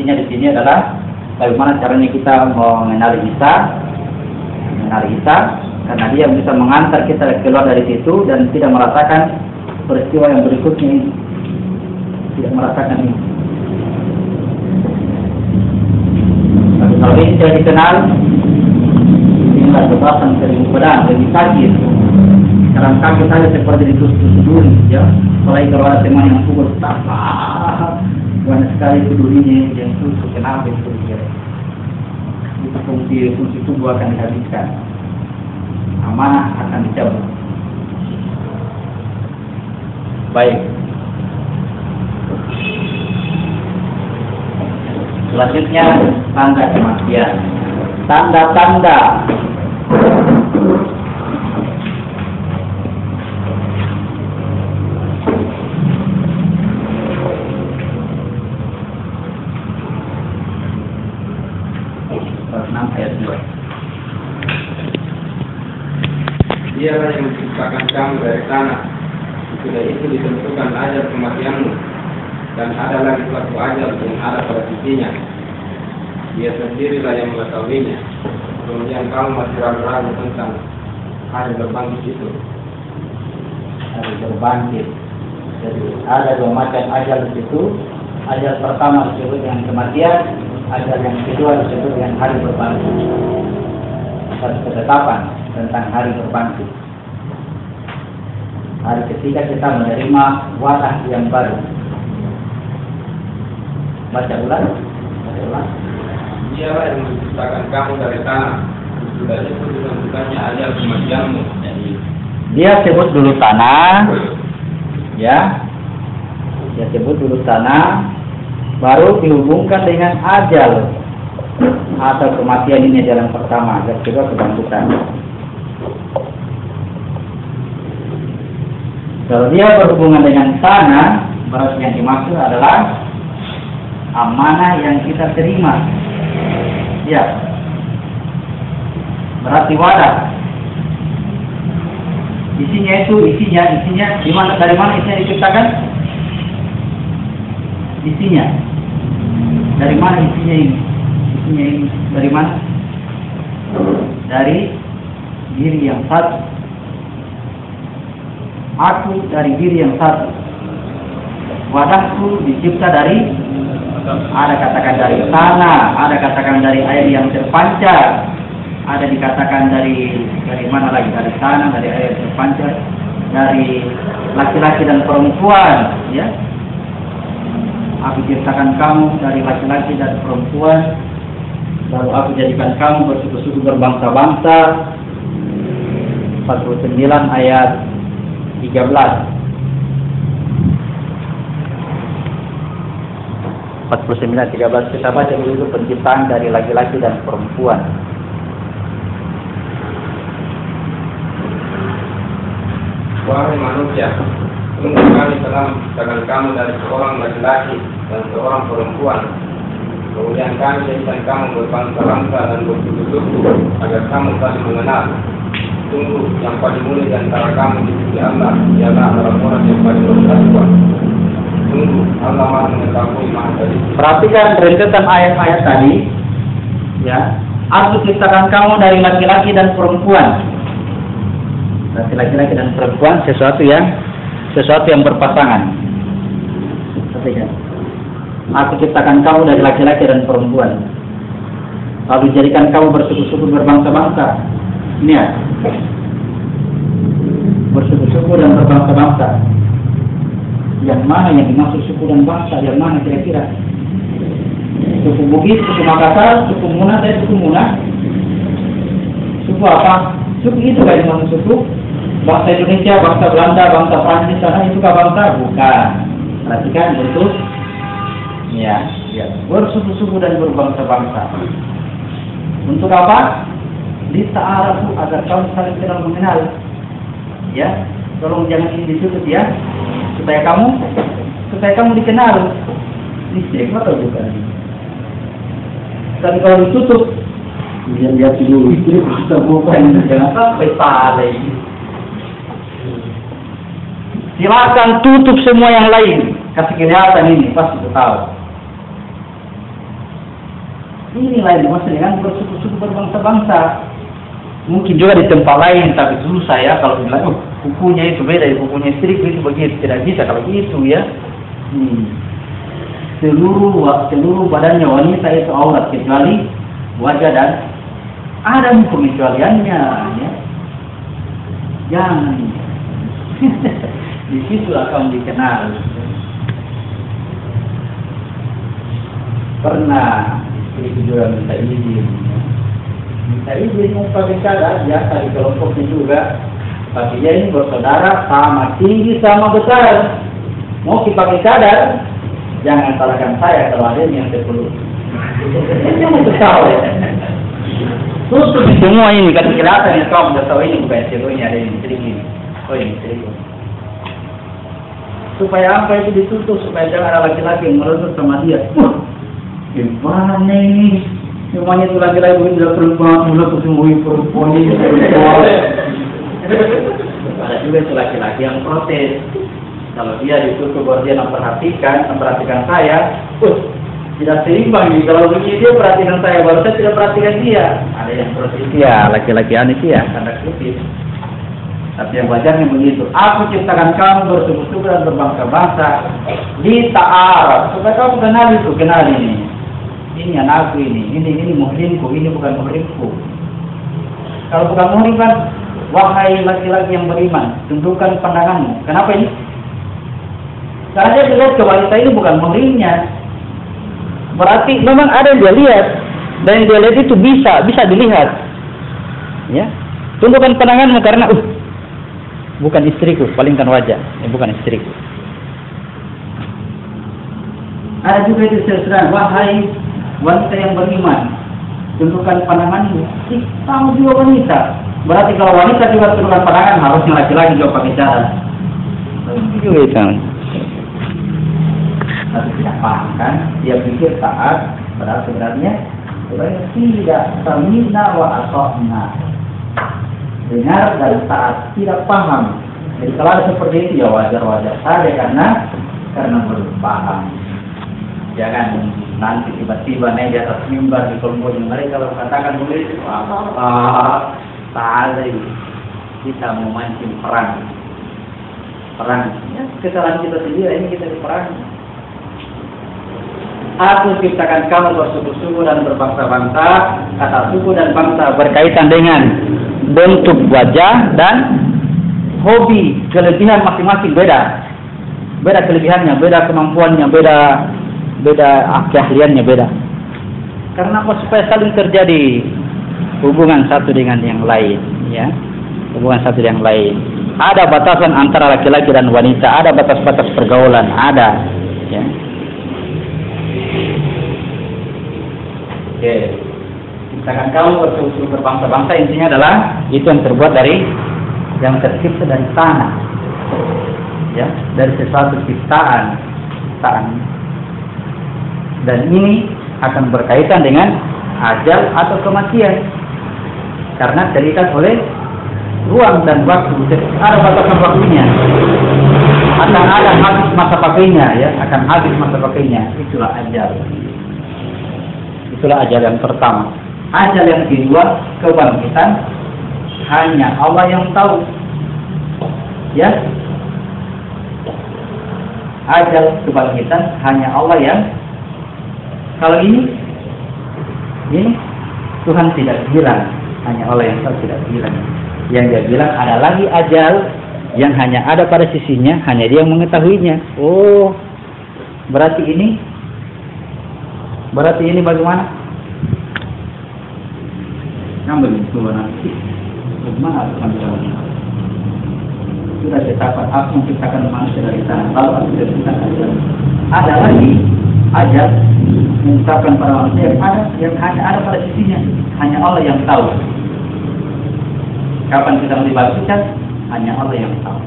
intinya di sini adalah bagaimana caranya kita mengenali Isa, karena dia bisa mengantar kita keluar dari situ dan tidak merasakan peristiwa yang berikutnya ini, tidak merasakan ini. Tapi kalau ini tidak dikenal, inilah kebasan sering pedang, lebih sakit. Sekarang kaki saya seperti ditusuk duri, ya. Apalagi kalau ada teman yang pukul, banyak sekali itu durinya yang tusuk, kenapa itu? Ya. Itu fungsi tubuh akan dihabiskan, amanah akan dicabut. Baik. Selanjutnya tanda kematian. Tanda-tanda. Ayat 2. Dialah yang menciptakan kamu dari tanah. Sudah itu ditentukan ajal kematianmu, dan ada lagi suatu ajal yang ada pada sisinya. Dia sendirilah yang mengetahuinya. Kemudian kamu masih ragu-ragu tentang hari berbangkit itu. Hari berbangkit. Jadi ada dua macam ajal di situ. Ajal pertama disebut dengan kematian, ajal yang kedua disebut dengan hari berbangkit. Ada ketetapan tentang hari berbangkit. Hari ketiga kita menerima wadah yang baru. Baca ulang. Dialah yang menciptakan kamu dari tanah. Sudah itu ditentukannya ajal kematianmu. Dia sebut dulu tanah, ya. Dia sebut dulu tanah, baru dihubungkan dengan ajal atau kematian. Ini ajal yang pertama, ajal kedua kebangkitan. Kalau dia berhubungan dengan tanah, berarti yang dimaksud adalah amanah yang kita terima. Ya, berarti wadah. Isinya di mana, dari mana isinya diciptakan? Isinya. Dari mana isinya ini? Isinya ini dari mana? Dari diri yang satu. Aku dari diri yang satu. Wadahku dicipta dari, ada katakan dari tanah, ada katakan dari air yang terpancar, ada dikatakan dari mana lagi? Dari tanah, dari air yang terpancar, dari laki-laki dan perempuan, ya. Aku ciptakan kamu dari laki-laki dan perempuan, lalu aku jadikan kamu bersuku-suku berbangsa-bangsa. 49 ayat 13. 49:13 kita baca dulu penciptaan dari laki-laki dan perempuan. Wahai manusia, sungguh kami telah menciptakan kamu dari seorang laki-laki dan seorang perempuan. Kemudian kami jadikan kamu berbangsa-bangsa dan bersuku-suku agar kamu saling mengenal. Sungguh yang paling mulia di antara kamu di sisi Allah ialah orang-orang yang paling bertakwa. Sungguh Allah Maha mengetahui, Maha teliti. Perhatikan rentetan ayat-ayat tadi, ya. Aku ciptakan kamu dari laki-laki dan perempuan. Berarti laki-laki dan perempuan sesuatu yang berpasangan. Perhatikan. Aku ciptakan kamu dari laki-laki dan perempuan. Lalu jadikan kamu bersuku-suku berbangsa-bangsa. Ini ya. Bersuku-suku dan berbangsa-bangsa. Yang mana yang dimaksud suku dan bangsa? Yang mana kira-kira? Suku Bugis, suku Makassar, suku Muna, suku Muna. Suku apa? Suku itu kan dimaksud suku. Bangsa Indonesia, bangsa Belanda, bangsa Prancis, sana itu kah bangsa? Bukan. Perhatikan bentuk. Ya. Bersuku-suku dan berbangsa-bangsa. Untuk apa? Lita'arafu, agar kamu saling kenal mengenal. Ya, tolong jangan ini ditutup ya. Supaya kamu dikenal. Listrik atau bukan? Tapi kalau ditutup, lihat dulu istri kita bukan, jangan sampai salah ini. Silakan tutup semua yang lain, kasih kelihatan ini pasti tahu. Inilah yang dimaksud dengan bersuku-suku berbangsa-bangsa. Mungkin juga di tempat lain, tapi susah ya kalau bilang, kukunya itu beda, kukunya istriku itu begitu. Tidak bisa kalau itu ya. Seluruh badannya wanita itu aurat kecuali wajah dan ada pengecualiannya ya. Jangan. Di situ akan dikenal. Pernah itu juga minta izin. Minta izin mau pakai cadar, biasa di kelompoknya juga. Tapi dia ini bersaudara sama tinggi sama besar. Mau dipakai cadar, jangan salahkan saya kalau ada yang sepuluh. Jangan tahu ya. Tutup semua ini kan kelihatan ya kamu sudah tahu ini bukan seluruhnya ada yang sedikit. Oh ini sedikit. Supaya apa itu ditutup supaya jangan ada laki-laki yang merosot sama dia. Gimana ini? Semuanya itu laki-laki itu sudah perempuan, mulut kesembuhi perempuan ini. Ada juga itu laki-laki yang protes. Kalau dia ditutup baru dia memperhatikan saya, tidak seimbang nih. Kalau begini dia perhatikan saya, baru saya tidak perhatikan dia. Ada yang protes ya, laki-laki aneh sih ya, tanda kutip. Tapi yang wajarnya begitu. Aku ciptakan kamu bersuku-suku dan berbangsa-bangsa di ta'aruf supaya kamu kenal ini. Ini anakku ini muhrimku, ini bukan muhrimku. Kalau bukan muhrim kan, wahai laki-laki yang beriman, tundukkan pandanganmu. Kenapa ini? Karena dia lihat ke wanita ini bukan muhrimnya. Berarti memang ada yang dia lihat, dan yang dia lihat itu bisa dilihat. Ya, tundukkan pandanganmu karena bukan istriku, palingkan wajah, bukan istriku. Ada juga itu sesuatu, wahai wanita yang beriman, tundukkan pandanganmu. Kamu juga wanita. Berarti kalau wanita juga tundukkan pandangan, harusnya laki-laki juga pakai cara. Juga itu. Tapi tidak paham kan? Dia pikir taat, padahal sebenarnya tidak samina wa asokna. Dengar dan taat, tidak paham. Jadi kalau ada seperti itu ya wajar-wajar saja karena belum paham. Jangan nanti tiba-tiba naik di atas mimbar di kelompoknya mereka kalau katakan begitu, tak ada kita memancing perang. Ya, kesalahan kita sendiri ini kita diperangi. Aku ciptakan kamu bersuku-suku dan berbangsa-bangsa. Kata suku dan bangsa berkaitan dengan bentuk wajah dan hobi, kelebihan masing-masing beda. Beda kelebihannya, beda kemampuannya, beda keahliannya beda. Karena apa? Supaya saling terjadi hubungan satu dengan yang lain, ya. Hubungan satu dengan yang lain. Ada batasan antara laki-laki dan wanita, ada batas-batas pergaulan, ada, ya. Oke. Misalkan kamu bersuku berbangsa-bangsa, intinya adalah itu yang terbuat dari yang tercipta dari tanah, ya, dari sesuatu ciptaan. Dan ini akan berkaitan dengan ajal atau kematian, karena terikat oleh ruang dan waktu. Ada batasan waktunya, akan ada habis masa pakainya, ya, akan habis masa pakainya. Itulah ajal. Itulah ajal yang pertama. Ajal yang kedua, kebangkitan, hanya Allah yang tahu. Ya, ajal kebangkitan hanya Allah yang. Kalau ini Tuhan tidak bilang, hanya Allah yang tahu, tidak bilang. Yang dia bilang ada lagi ajal yang hanya ada pada sisinya, hanya dia yang mengetahuinya. Oh, berarti ini bagaimana? Ngambil Tuhan nanti. Bagaimana Tuhan bilang? Sudah cetakan, aku menciptakan manusia dari tanah, lalu aku sudah menciptakan ajal. Ada lagi ajal mengucapkan pada manusia yang hanya ada pada sisinya, hanya Allah yang tahu. Kapan kita mau dibangkitkan, hanya Allah yang tahu.